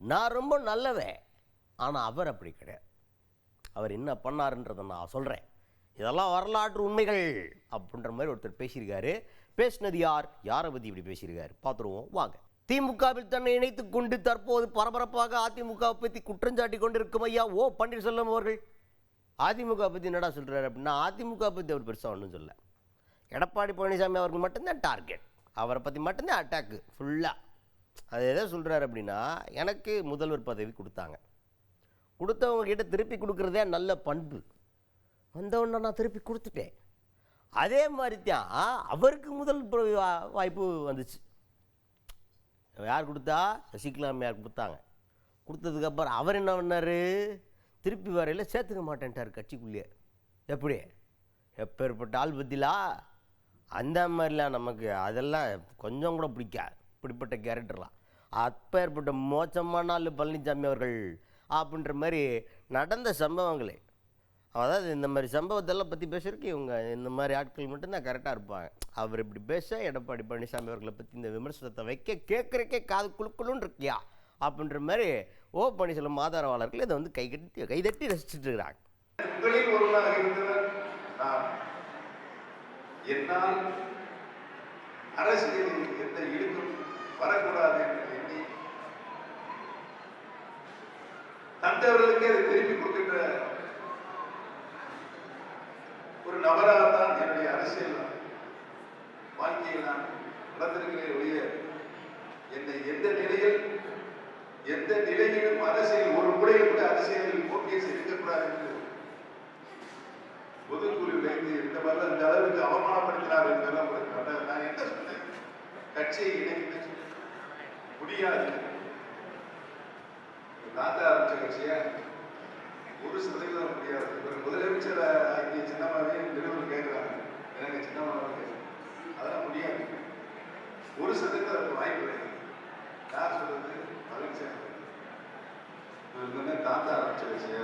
நான் ரொம்ப நல்லவன். ஆனால் அவர் அப்படி கிடையாது. அவர் என்ன பண்ணாருன்றதை நான் சொல்கிறேன். இதெல்லாம் வரலாற்று உண்மைகள் அப்படின்ற மாதிரி ஒருத்தர் பேசியிருக்காரு. பேசினது யார்? யாரை பற்றி இப்படி பேசியிருக்காரு பார்த்துருவோம் வாங்க. திமுகவில் தன்னை இணைத்துக் கொண்டு தற்போது பரபரப்பாக அதிமுக பற்றி குற்றஞ்சாட்டி கொண்டிருக்கும் ஐயா ஓ பன்னீர்செல்வம் அவர்கள் அதிமுக பற்றி என்னடா சொல்கிறாரு அப்படின்னா, அதிமுக பற்றி அவர் பெருசாக ஒன்றும் சொல்ல. எடப்பாடி பழனிசாமி அவர்கள் மட்டும்தான் டார்கெட், அவரை பற்றி மட்டும்தான் அட்டாக்கு ஃபுல்லாக. அது எதை சொல்கிறாரு அப்படின்னா, எனக்கு முதல்வர் பதவி கொடுத்தாங்க, கொடுத்தவங்க கிட்ட திருப்பி கொடுக்குறதே நல்ல பண்பு, வந்தவொன்னே நான் திருப்பி கொடுத்துட்டேன். அதே மாதிரி தான் அவருக்கு முதல் வாய்ப்பு வந்துச்சு. யார் கொடுத்தா? சசிகலா அம்மையார் கொடுத்தாங்க. கொடுத்ததுக்கப்புறம் அவர் என்ன பண்ணார்? திருப்பி வரையில் சேர்த்துக்க மாட்டேன்ட்டார் கட்சிக்குள்ளேயே. எப்படி? எப்பேற்பட்ட ஆள் பத்திலா? அந்த மாதிரிலாம் நமக்கு அதெல்லாம் கொஞ்சம் கூட பிடிக்காது, இப்படிப்பட்ட கேரக்டர்லாம். அப்பேற்பட்ட மோசமான ஆள் பழனிசாமி அவர்கள் அப்படின்ற மாதிரி நடந்த சம்பவங்களே. அதாவது இந்த மாதிரி சம்பவத்தெல்லாம் பற்றி பேசுறதுக்கு இவங்க இந்த மாதிரி ஆட்கள் மட்டும்தான் கரெக்டாக இருப்பாங்க. அவர் இப்படி பேச எடப்பாடி பழனிசாமி அவர்களை பற்றி இந்த விமர்சனத்தை வைக்க கேட்குறக்கே காது குழுக்குழுன்னு இருக்கியா அப்படின்ற மாதிரி ஓ பன்னீர்செல்வம் ஆதரவாளர்கள் இதை வந்து கைதட்டி ரசிச்சுட்டு இருக்கிறாங்க. உங்களில் ஒருவராக இருந்தவர் நான். என்னால் அரசியலில் எந்த இழுக்கும் வரக்கூடாது என்று எண்ணி தந்தவர்களுக்கு அதை திருப்பி கொடுக்கின்ற ஒரு நபராகத்தான் என்னுடைய அரசியல் வாழ்க்கையை நான் நடந்திருக்கிறேன் ஒழிய என்னை எந்த நிலையிலும் அரசியல் ஒரு முறையில் கூட அரசியலில் போட்டியை இருக்கக்கூடாது என்று பொதுக்குழு வைத்து இந்த மாதிரி இந்த அளவுக்கு அவமானப்படுத்தினார் என்பதெல்லாம் நான் என்ன சொன்னேன்? கட்சியை இணைக்க முடியாது. தாத்தா ஆரம்பிச்ச கட்சியா 1% முடியாது. இவர் முதலமைச்சர் ஆகிய சின்னமாவே நிறுவனம் கேட்கிறாங்க, எனக்கு சின்னமாவே கேட்குறேன், அதெல்லாம் முடியாது. 1% வாய்ப்பு கிடையாது. யார் சொல்றது? பழனிசாமி. இவர் தாத்தா ஆரம்பிச்ச கட்சியா